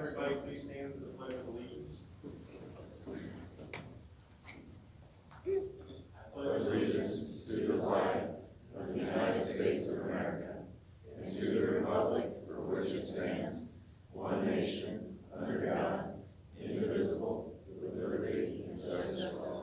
everybody please stand for the pledge of allegiance? I pledge allegiance to the flag of the United States of America and to the republic for which it stands, one nation, under God, indivisible, with liberty and justice for all.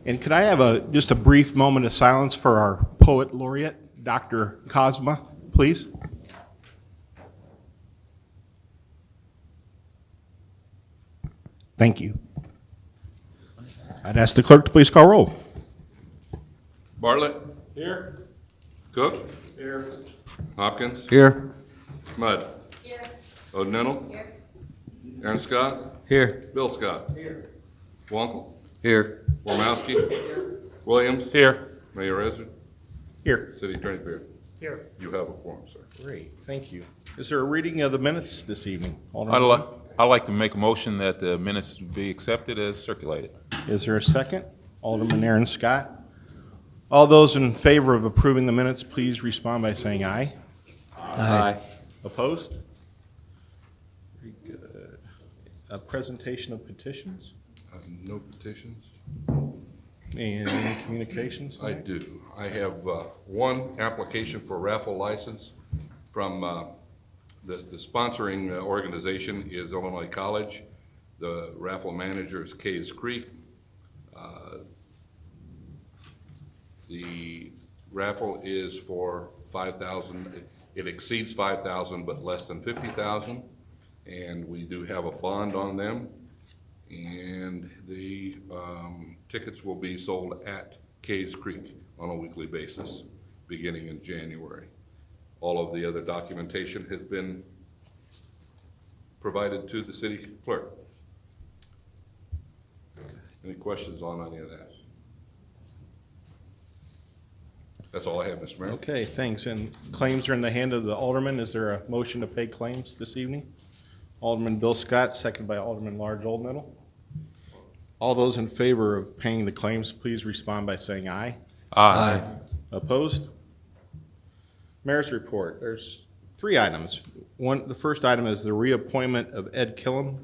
And could I have just a brief moment of silence for our poet laureate, Dr. Cosma, please? Thank you. I'd ask the clerk to please call roll. Bartlett. Here. Cook. Here. Hopkins. Here. Mudd. Here. O'Donnell. Here. Aaron Scott. Here. Bill Scott. Here. Wonkel. Here. Wormowski. Williams. Here. Mayor Ezra. Here. City Attorney Beard. Here. You have a quorum, sir. Great, thank you. Is there a reading of the minutes this evening? Alderman? I'd like to make a motion that the minutes be accepted as circulated. Is there a second? Alderman Aaron Scott. All those in favor of approving the minutes, please respond by saying aye. Aye. Opposed? Very good. A presentation of petitions No petitions? and any communications? I do. I have one application for raffle license from the sponsoring organization is Illinois College. The raffle manager is Cayes Creek. The raffle is for $5,000. It exceeds $5,000, but less than $50,000. And we do have a bond on them. And the tickets will be sold at Cayes Creek on a weekly basis, beginning in January. All of the other documentation has been provided to the city clerk. Any questions on any of that? That's all I have, Mr. Mayor. Okay, thanks. And claims are in the hand of the alderman. Is there a motion to pay claims this evening? Alderman Bill Scott, second by Alderman Large Oldmiddle. All those in favor of paying the claims, please respond by saying aye. Aye. Opposed? Mayor's report. There's three items. The first item is the reappointment of Ed Killam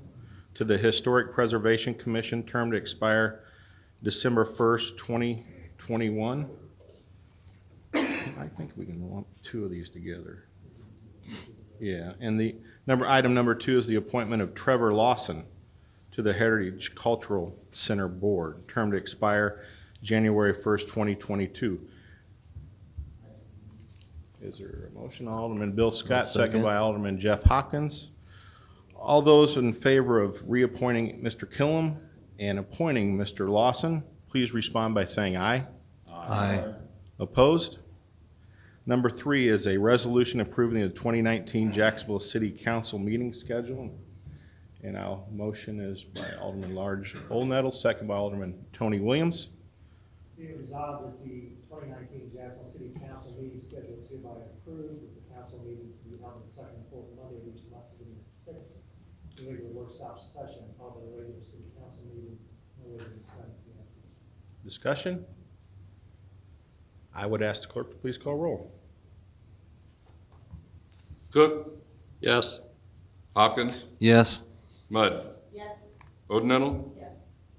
to the Historic Preservation Commission, term to expire December 1st, 2021. I think we can lump two of these together. Yeah, and item number two is the appointment of Trevor Lawson to the Heritage Cultural Center Board, term to expire January 1st, 2022. Is there a motion? Alderman Bill Scott, second by Alderman Jeff Hopkins. All those in favor of reappointing Mr. Killam and appointing Mr. Lawson, please respond by saying aye. Aye. Opposed? Number three is a resolution approving the 2019 Jacksonville City Council meeting schedule. And our motion is by Alderman Large Oldmiddle, second by Alderman Tony Williams. Be it resolved that the 2019 Jacksonville City Council meeting schedule is hereby approved, with the council meetings to be held on the second and fourth Monday of each month, beginning at 6. The regular workshop session, followed by the regular city council meeting, no later than 7 p.m. Discussion? I would ask the clerk to please call roll. Cook. Yes. Hopkins. Yes. Mudd. Yes. O'Donnell. Yes.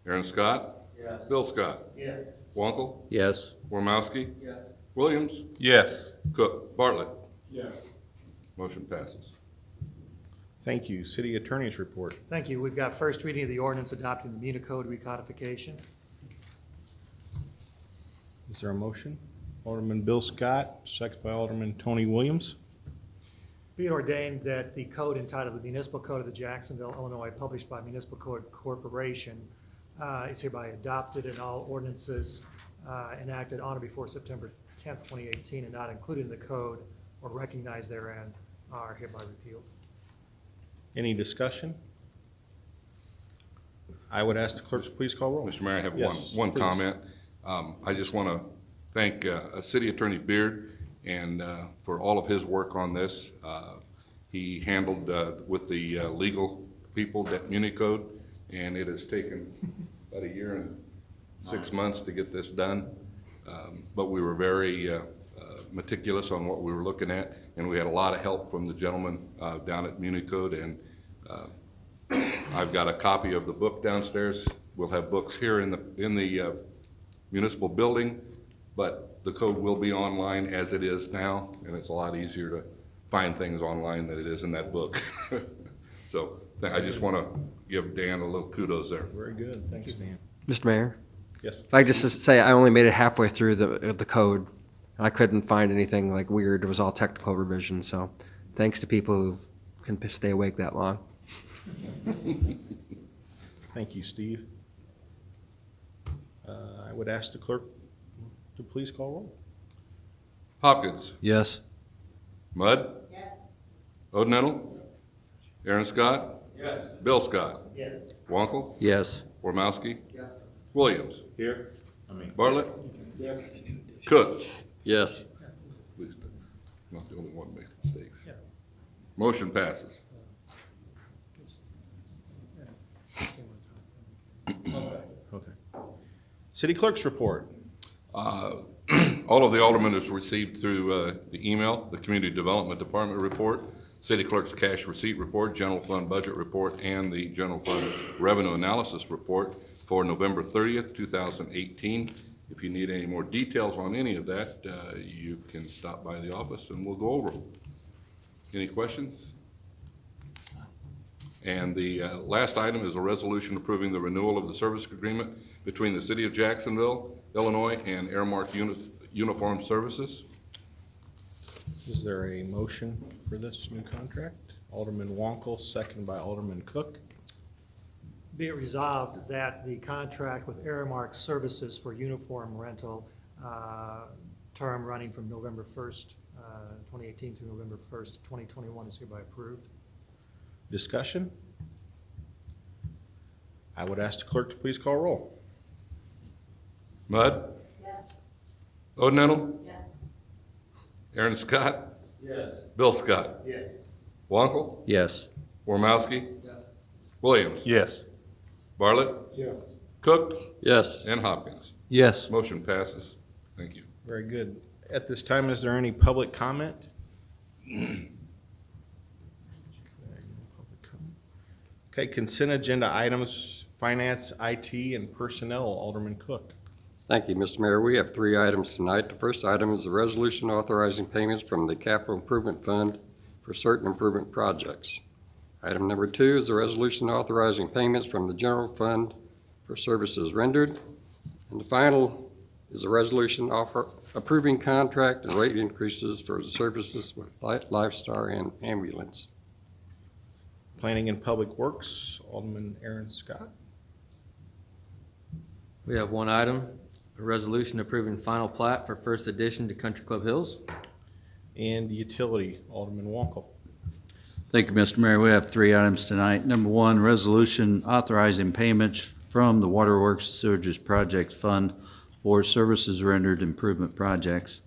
Aaron Scott. Yes. Bill Scott. Yes. Wonkel. Yes. Wormowski. Yes. Williams. Yes. Cook. Bartlett. Yes. Motion passes. Thank you. City Attorney's report. Thank you. We've got first reading of the ordinance adopting the Municode recodification. Is there a motion? Alderman Bill Scott, second by Alderman Tony Williams. Be it ordained that the code entitled the Municipal Code of the Jacksonville, Illinois, published by Municipal Code Corporation, is hereby adopted, and all ordinances enacted on or before September 10th, 2018, and not included in the code or recognized therein are hereby repealed. Any discussion? I would ask the clerk to please call roll. Mr. Mayor, I have Yes, one please. comment. I just want to thank City Attorney Beard and for all of his work on this. He handled with the legal people that Municode, and it has taken about a year and 6 months to get this done. But we were very meticulous on what we were looking at, and we had a lot of help from the gentleman down at Municode, and I've got a copy of the book downstairs. We'll have books here in the municipal building, but the code will be online as it is now, and it's a lot easier to find things online than it is in that book. So I just want to give Dan a little kudos there. Very good. Thanks, Dan. Mr. Mayor, Yes. if I just say I only made it halfway through the code. I couldn't find anything like weird. It was all technical revision. So thanks to people who can stay awake that long. Thank you, Steve. I would ask the clerk to please call roll. Hopkins. Yes. Mudd. Yes. Odenettle. Aaron Scott. Yes. Bill Scott. Yes. Wankel. Yes. Wormowski. Yes. Williams. Here. Bartlett. Yes. Cook. Yes. At least I'm not the only one making mistakes. Motion passes. Okay. City clerk's report. All of the aldermen has received through the email, the Community Development Department report, City Clerk's cash receipt report, General Fund budget report, and the General Fund revenue analysis report for November 30th, 2018. If you need any more details on any of that, you can stop by the office and we'll go over them. Any questions? And the last item is a resolution approving the renewal of the service agreement between the City of Jacksonville, Illinois, and Airmark Uniform Services. Is there a motion for this new contract? Alderman Wankel, second by Alderman Cook. Be it resolved that the contract with Aramark Services for uniform rental, term running from November 1st, 2018 through November 1st, 2021 is hereby approved. Discussion? I would ask the clerk to please call roll. Mudd? Yes. Odenettle? Yes. Aaron Scott? Yes. Bill Scott? Yes. Wankel? Yes. Wormowski? Yes. Williams? Yes. Bartlett? Yes. Cook? Yes. And Hopkins. Yes. Motion passes. Thank you. Very good. At this time, is there any public comment? Okay, consent agenda items, finance, IT, and personnel. Alderman Cook. Thank you, Mr. Mayor. We have 3 items tonight. The first item is a resolution authorizing payments from the Capital Improvement Fund for certain improvement projects. Item number 2 is a resolution authorizing payments from the General Fund for services rendered. And the final is a resolution approving contract and rate increases for the services with Lifestar and ambulance. Planning and Public Works, Alderman Aaron Scott. We have one item, a resolution approving final plat for first addition to Country Club Hills. And Utility, Alderman Wankel. Thank you, Mr. Mayor. We have 3 items tonight. Number 1, resolution authorizing payments from the Waterworks Sewages Projects Fund for services rendered improvement projects.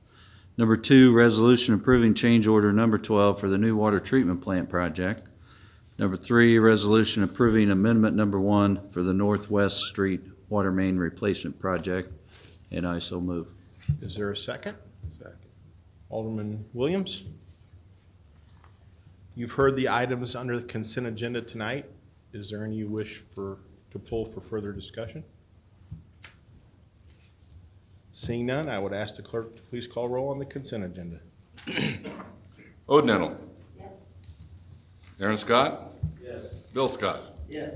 Number 2, resolution approving change order number 12 for the new water treatment plant project. Number 3, resolution approving amendment number 1 for the Northwest Street water main replacement project, and I so move. Is there a second? Second. Alderman Williams? You've heard the items under the consent agenda tonight. Is there any you wish to pull for further discussion? Seeing none, I would ask the clerk to please call roll on the consent agenda. Odenettle? Yes. Aaron Scott? Yes. Bill Scott? Yes.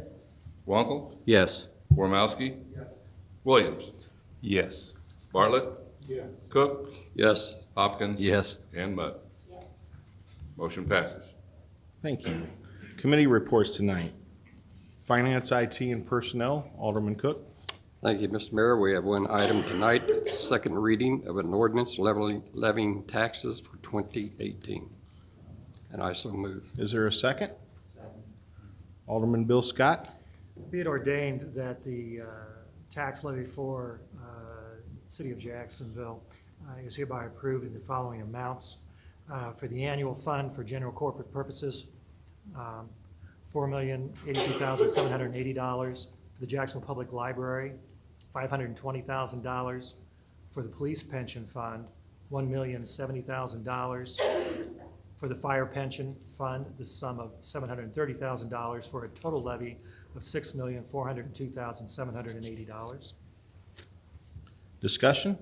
Wankel? Yes. Wormowski? Yes. Williams? Yes. Bartlett? Yes. Cook? Yes. Hopkins? Yes. And Mudd. Yes. Motion passes. Thank you. Committee reports tonight. Finance, IT, and Personnel, Alderman Cook. Thank you, Mr. Mayor. We have one item tonight. It's second reading of an ordinance levying taxes for 2018. And I so move. Is there a second? Alderman Bill Scott. Be it ordained that the tax levy for City of Jacksonville is hereby approved in the following amounts. For the annual fund for general corporate purposes, $4,082,780. For the Jacksonville Public Library, $520,000. For the police pension fund, $1,070,000. For the fire pension fund, the sum of $730,000 for a total levy of $6,402,780. Discussion?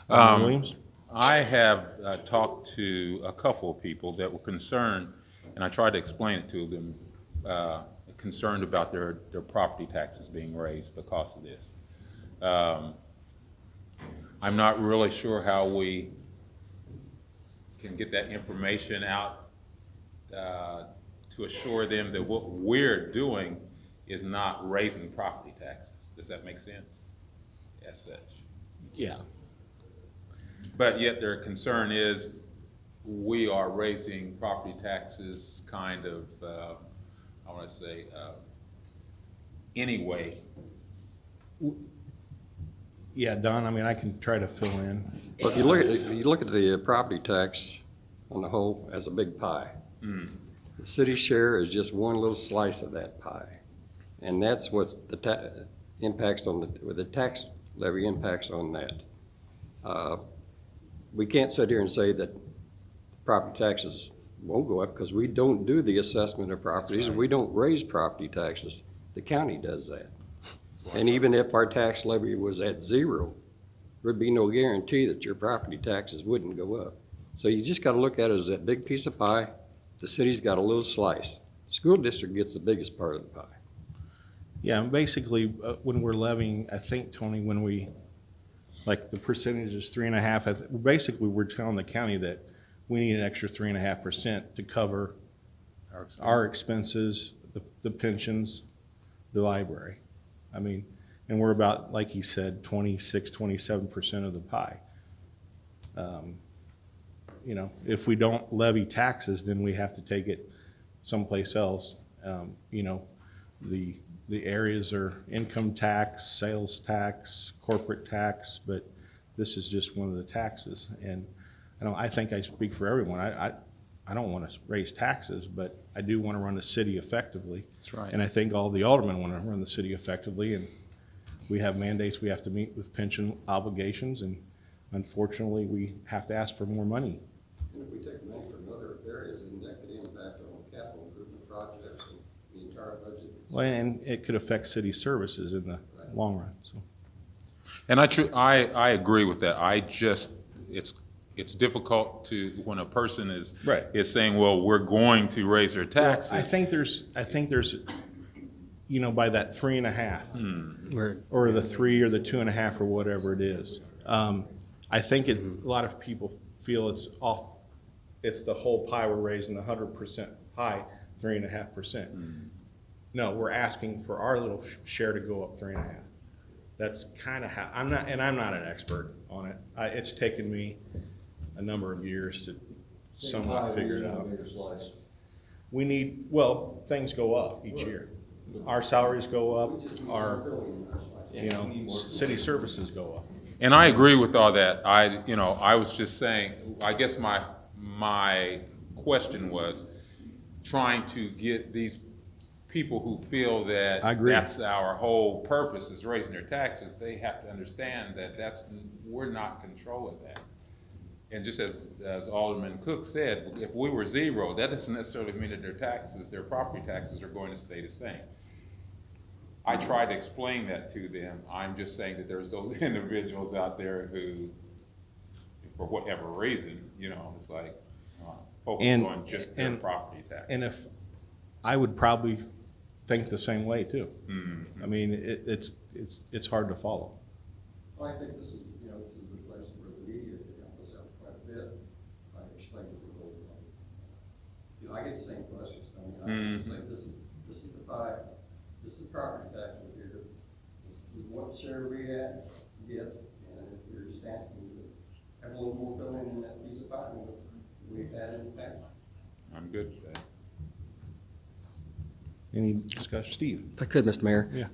Alderman Williams? I have talked to a couple of people that were concerned, and I tried to explain it to them, concerned about their property taxes being raised because of this. I'm not really sure how we can get that information out to assure them that what we're doing is not raising property taxes. Does that make sense? As such. Yeah. But yet their concern is we are raising property taxes kind of, I want to say, anyway. Yeah, Don, I mean, I can try to fill in. Well, if you look at the property tax on the whole as a big pie. The city share is just one little slice of that pie. And that's what's the impacts on the tax levy impacts on that. We can't sit here and say that property taxes won't go up because we don't do the assessment of properties and we don't raise property taxes. The county does that. And even if our tax levy was at zero, there'd be no guarantee that your property taxes wouldn't go up. So you just got to look at it as that big piece of pie. The city's got a little slice. School district gets the biggest part of the pie. Yeah, and basically, when we're levying, I think, Tony, when we, like the percentage is 3.5, basically we're telling the county that we need an extra 3.5% to cover our expenses, the pensions, the library. I mean, and we're about, like he said, 26, 27% of the pie. You know, if we don't levy taxes, then we have to take it someplace else. You know, the areas are income tax, sales tax, corporate tax, but this is just one of the taxes. And I think I speak for everyone. I don't want to raise taxes, but I do want to run the city effectively. That's right. And I think all the aldermen want to run the city effectively, and we have mandates we have to meet with pension obligations, and unfortunately, we have to ask for more money. And if we take money from other areas, then that could impact on capital improvement projects and the entire budget. Well, and it could affect city services in the long run, so. And I agree with that. I just, it's difficult to, when a person is saying, well, we're going to raise their taxes. I think there's, you know, by that 3.5, or the 3 or the 2.5 or whatever it is. I think a lot of people feel it's off, it's the whole pie we're raising, the 100% pie, 3.5%. No, we're asking for our little share to go up 3.5. That's kind of how, I'm not an expert on it. It's taken me a number of years to somewhat figure it out. We need, well, things go up each year. Our salaries go up, our, you know, city services go up. And I agree with all that. I was just saying, I guess my question was trying to get these people who feel that that's our whole purpose is raising their taxes. They have to understand that we're not in control of that. And just as Alderman Cook said, if we were zero, that doesn't necessarily mean that their property taxes are going to stay the same. I tried to explain that to them. I'm just saying that there's those individuals out there who, for whatever reason, you know, it's like focus on just their property tax. And if I would probably think the same way too. I mean, it's hard to follow. Well, I think this is the place where the media can help us out quite a bit. I explained it to the I get the same questions. I mean, I just think this is the pie. This is the property taxes here. This is what share we get, and if we're just asking to have a little more filling in that piece of pie than we've had in the past. I'm good with that. Any discussion? Steve? If I could, Mr. Mayor. Yeah.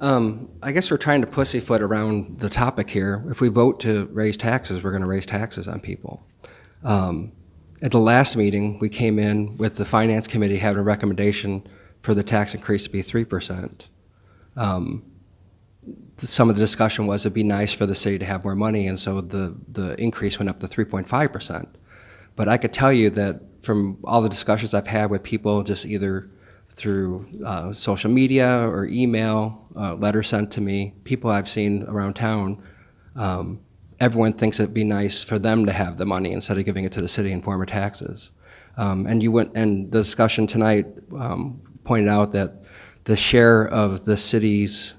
I guess we're trying to pussyfoot around the topic here. If we vote to raise taxes, we're going to raise taxes on people. At the last meeting, we came in with the Finance Committee having a recommendation for the tax increase to be 3%. Some of the discussion was it'd be nice for the city to have more money, and so the increase went up to 3.5%. But I could tell you that from all the discussions I've had with people, just either through social media or email, letters sent to me, people I've seen around town, everyone thinks it'd be nice for them to have the money instead of giving it to the city in form of taxes. And the discussion tonight pointed out that the share of the city's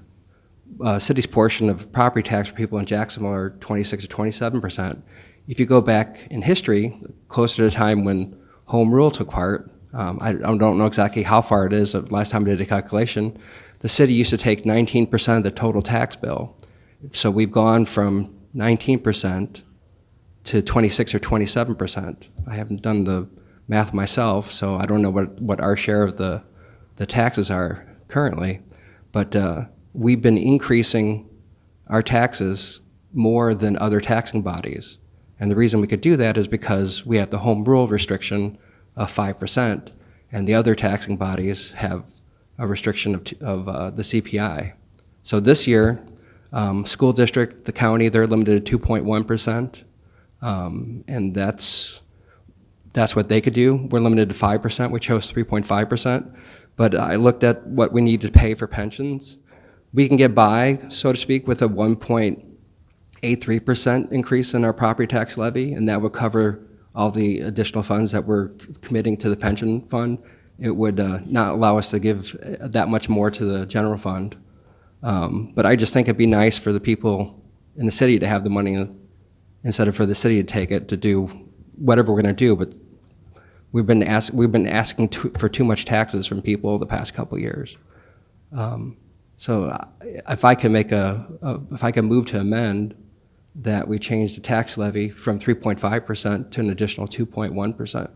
portion of property tax for people in Jacksonville are 26 or 27%. If you go back in history, closer to the time when home rule took part, I don't know exactly how far it is. Last time I did a calculation, the city used to take 19% of the total tax bill. So we've gone from 19% to 26 or 27%. I haven't done the math myself, so I don't know what our share of the taxes are currently. But we've been increasing our taxes more than other taxing bodies. And the reason we could do that is because we have the home rule restriction of 5%, and the other taxing bodies have a restriction of the CPI. So this year, school district, the county, they're limited to 2.1%, and that's what they could do. We're limited to 5%. We chose 3.5%, but I looked at what we need to pay for pensions. We can get by, so to speak, with a 1.83% increase in our property tax levy, and that would cover all the additional funds that we're committing to the pension fund. It would not allow us to give that much more to the general fund. But I just think it'd be nice for the people in the city to have the money instead of for the city to take it to do whatever we're going to do. But we've been asking for too much taxes from people the past couple of years. So if I can move to amend that we change the tax levy from 3.5% to an additional 2.1%.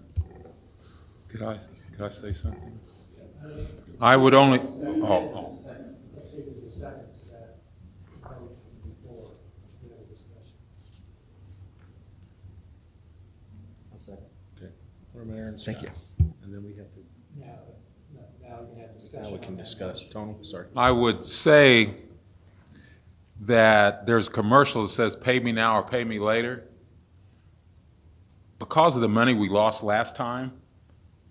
Could I say something? I would only, Thank you. And then we have to, Now we have discussion. now we can discuss. Tony, sorry. I would say that there's a commercial that says, pay me now or pay me later. Because of the money we lost last time,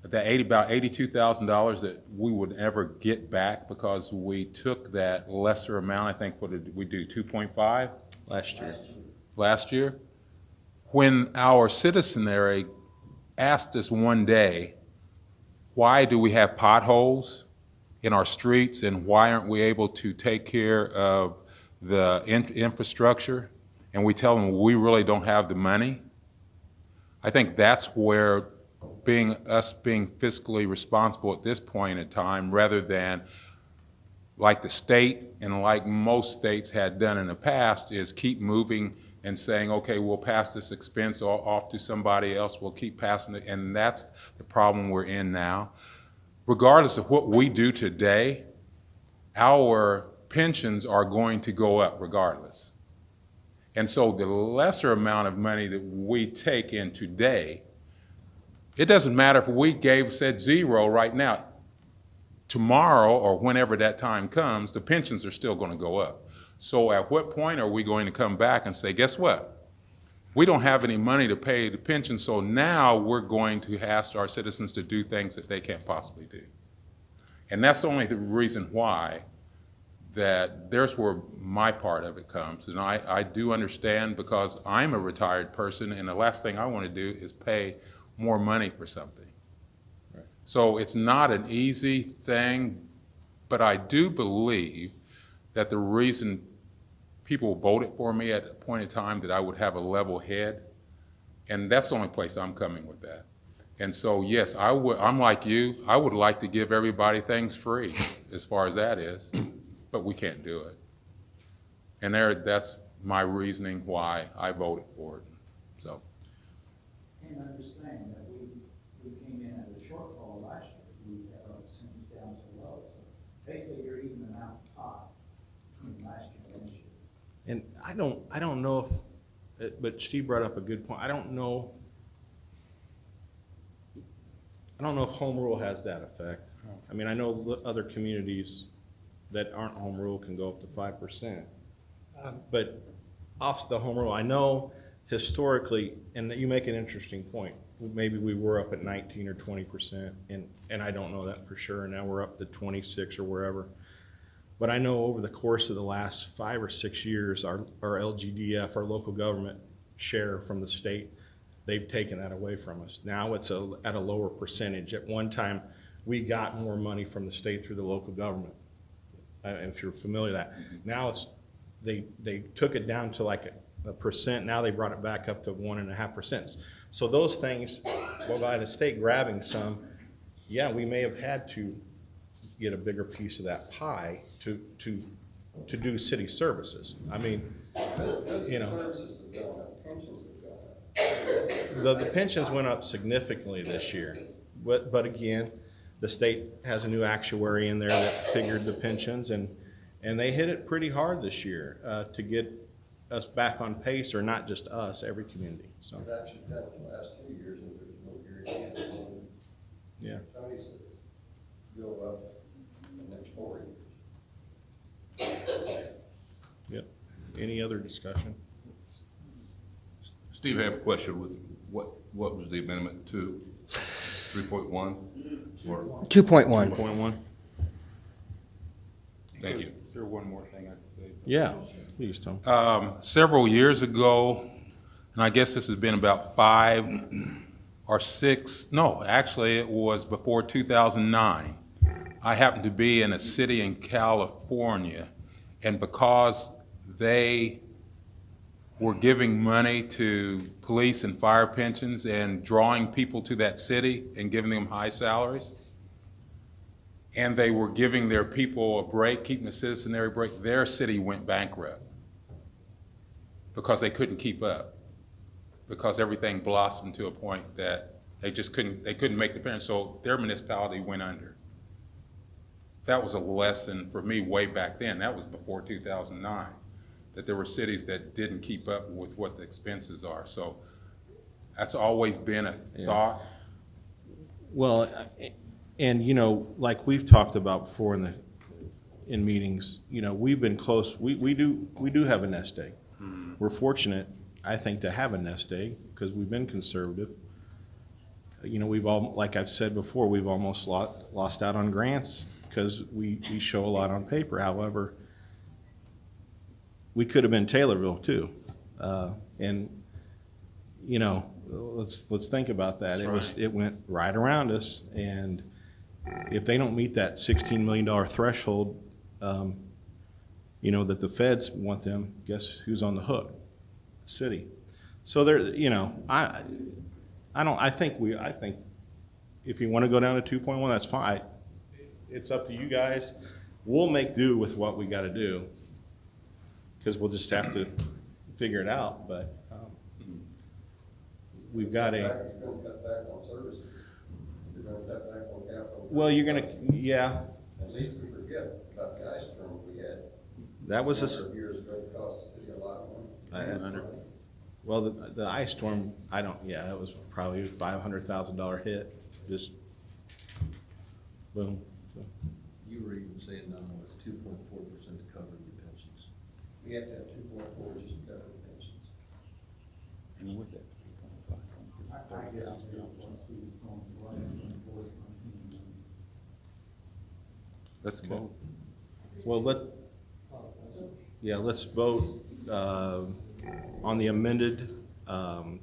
about $82,000 that we would never get back because we took that lesser amount, I think, what did we do, 2.5? Last year. When our citizenry asked us one day, why do we have potholes in our streets and why aren't we able to take care of the infrastructure, and we tell them we really don't have the money, I think that's where being fiscally responsible at this point in time, rather than like the state and like most states had done in the past, is keep moving and saying, okay, we'll pass this expense off to somebody else, we'll keep passing it, and that's the problem we're in now. Regardless of what we do today, our pensions are going to go up regardless. And so the lesser amount of money that we take in today, it doesn't matter if we said zero right now. Tomorrow or whenever that time comes, the pensions are still going to go up. So at what point are we going to come back and say, guess what? We don't have any money to pay the pension, so now we're going to ask our citizens to do things that they can't possibly do. And that's only the reason why that there's where my part of it comes. And I do understand, because I'm a retired person and the last thing I want to do is pay more money for something. Right. So it's not an easy thing, but I do believe that the reason people voted for me at a point in time that I would have a level head, and that's the only place I'm coming with that. And so yes, I'm like you, I would like to give everybody things free as far as that is, but we can't do it. And that's my reasoning why I voted for it. So. And understand that we came in at a shortfall last year. We had our percentage down so low. So And I don't know if, but Steve brought up a good point. I don't know if home rule has that effect. I mean, I know other communities that aren't home rule can go up to 5%. But off the home rule, I know historically, and you make an interesting point, maybe we were up at 19 or 20%, and I don't know that for sure, and now we're up to 26 or wherever. But I know over the course of the last 5 or 6 years, our LGDF, our local government share from the state, they've taken that away from us. Now it's at a lower percentage. At one time, we got more money from the state through the local government, if you're familiar with that. Now they took it down to like a percent. Now they brought it back up to 1.5%. So those things, well, by the state grabbing some, yeah, we may have had to get a bigger piece of that pie to do city services. I mean, you know, the pensions went up significantly this year. But again, the state has a new actuary in there that figured the pensions, and they hit it pretty hard this year to get us back on pace, or not just us, every community, so. It actually happened the last 2 years, and there's no guarantee. Yeah. Tony said go up the next 4 years. Yep. Any other discussion? Steve, I have a question with, what was the amendment to 3.1? Or, 2.1. 2.1? thank you. Is there one more thing I can say? Yeah, please, Tom. Several years ago, and I guess this has been about 5 or 6, no, actually it was before 2009. I happened to be in a city in California, and because they were giving money to police and fire pensions and drawing people to that city and giving them high salaries, and they were giving their people a break, keeping the citizenry break, their city went bankrupt because they couldn't keep up, because everything blossomed to a point that they just couldn't make the payments, so their municipality went under. That was a lesson for me way back then. That was before 2009, that there were cities that didn't keep up with what the expenses are. So that's always been a thought. Well, and you know, like we've talked about before in meetings, you know, we've been close. We do have a nest egg. We're fortunate, I think, to have a nest egg because we've been conservative. You know, like I've said before, we've almost lost out on grants because we show a lot on paper. However, we could have been Taylorville too, and you know, let's think about that. It went right around us, and if they don't meet that $16 million threshold, you know, that the feds want them, guess who's on the hook? City. So there, you know, I think if you want to go down to 2.1, that's fine. It's up to you guys. We'll make do with what we got to do because we'll just have to figure it out. But we've got You're going to cut back on services. You're going to cut back on capital. Well, you're going to, yeah. At least we forget about the ice storm we had. That was a number of years ago. It cost the city a lot of money. Well, the ice storm, that was probably a $500,000 hit, just boom. So. You were even saying now it's 2.4% to cover the pensions. We have to have 2.4 just to cover the pensions. And with that, let's vote. Well, let's vote on the amended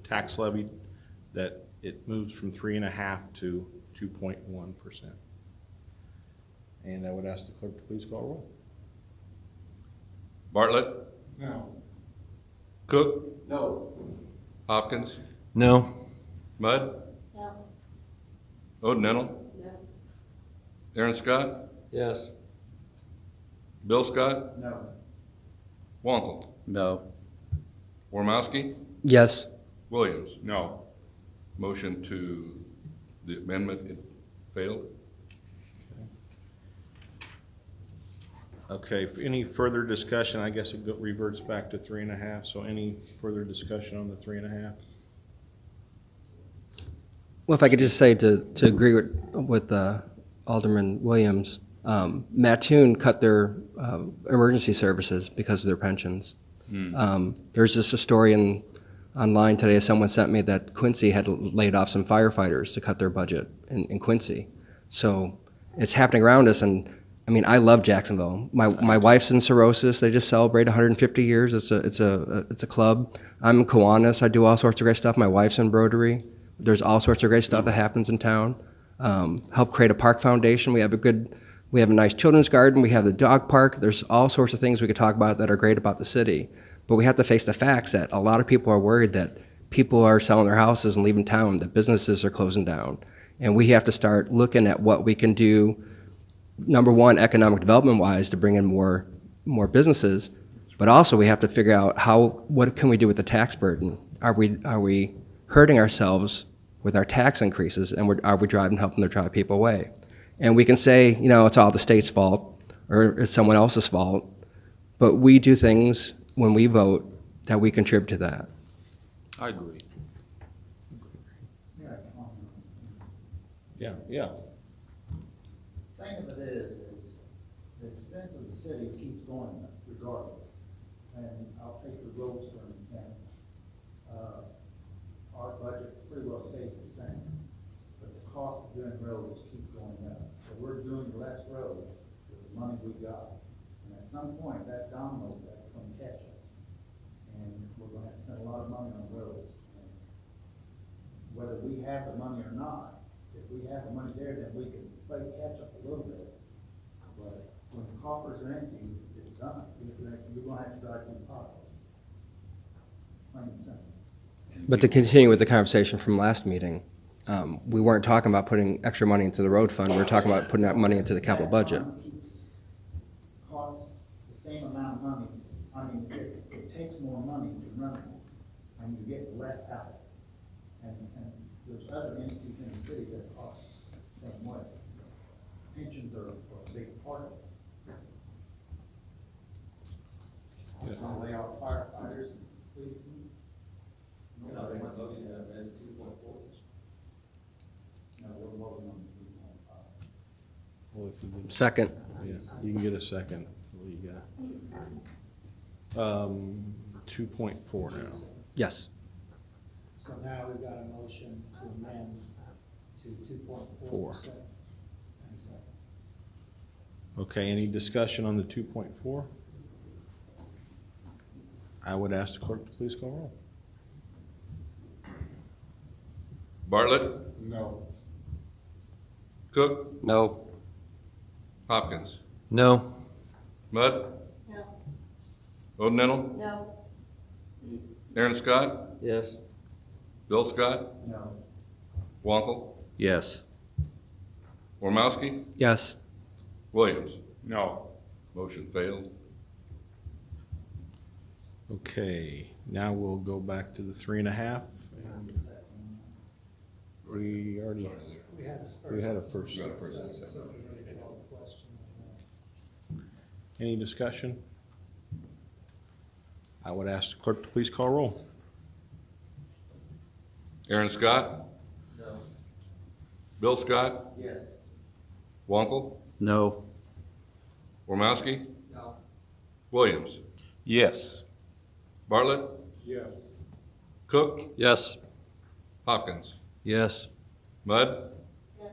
tax levy that it moves from 3.5% to 2.1%. And I would ask the clerk to please call roll. Bartlett? No. Cook? No. Hopkins? No. Mudd? No. Odenental? No. Aaron Scott? Yes. Bill Scott? No. Wankel? No. Wormowski? Yes. Williams? No. Motion to the amendment, it failed. Okay, if any further discussion, I guess it reverts back to 3.5, so any further discussion on the 3.5? Well, if I could just say to agree with Alderman Williams, Mattoon cut their emergency services because of their pensions. There's just a story online today, someone sent me that Quincy had laid off some firefighters to cut their budget in Quincy. So it's happening around us, and I mean, I love Jacksonville. My wife's in cirrhosis. They just celebrate 150 years. It's a club. I'm in Kiwanis. I do all sorts of great stuff. My wife's in Rotary. There's all sorts of great stuff that happens in town. Help create a park foundation. We have a nice children's garden. We have the dog park. There's all sorts of things we could talk about that are great about the city. But we have to face the facts that a lot of people are worried that people are selling their houses and leaving town, that businesses are closing down. And we have to start looking at what we can do, number one, economic development-wise, to bring in more businesses. But also we have to figure out what can we do with the tax burden? Are we hurting ourselves with our tax increases, and are we helping to drive people away? And we can say, it's all the state's fault or it's someone else's fault, but we do things when we vote that we contribute to that. I agree. Yeah. Thing of it is the expense of the city keeps going up regardless. And I'll take the roads for an example. Our budget pretty well stays the same, but the cost of doing roads keep going up. So we're doing less roads with the money we got. And at some point, that domino effect is gonna catch us. And we're gonna have to spend a lot of money on roads. And whether we have the money or not, if we have the money there, then we can play catch up a little bit. But when the coffers are empty, it's done. You're gonna have to drive through the potholes. Plain and simple. But to continue with the conversation from last meeting, we weren't talking about putting extra money into the road fund. We were talking about putting that money into the capital budget. Costs the same amount of money. I mean, it takes more money to run it, and you get less out. And there's other entities in the city that cost the same way. Pensions are a big part of it. It's gonna lay off firefighters and policemen. I'll make a motion to amend 2.4. No, we're voting on the 3.5. Well, if you can- Second. Yeah, you can get a second. What do you got? 2.4 now. Yes. So now we've got a motion to amend to 2.4%. And second. Okay, any discussion on the 2.4? I would ask the clerk to please call roll. Bartlett, No. Cook, No. Hopkins, No. Mudd, No. O'Donnell, No. Aaron Scott, Yes. Bill Scott, No. Wankel, Yes. Ormowski, Yes. Williams. No. Motion failed. Okay, now we'll go back to the 3.5. We already, We had this first. we had a first. Got a first and second. So we're ready to call the question on that. Any discussion? I would ask the clerk to please call roll. Aaron Scott, No. Bill Scott, Yes. Wankel, No. Ormowski, No. Williams, Yes. Bartlett, Yes. Cook, Yes. Hopkins, Yes. Mudd, Yes.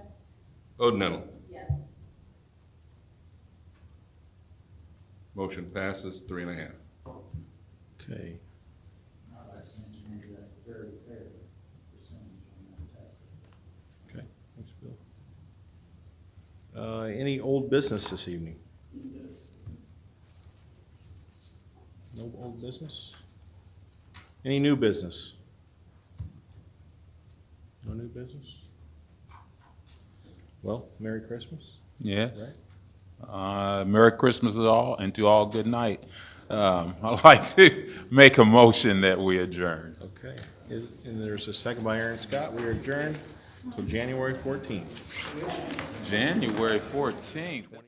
O'Donnell. Yes. Motion passes 3.5. Okay, I'd like to mention maybe that's a very fair percentage on that tax. okay, thanks, Bill. Any old business this evening? No old business? Any new business? No new business? Well, Merry Christmas. Yes. Merry Christmas to all, and to all, good night. I'd like to make a motion that we adjourn. Okay, and there's a second by Aaron Scott. We are adjourned until January 14th. January 14th.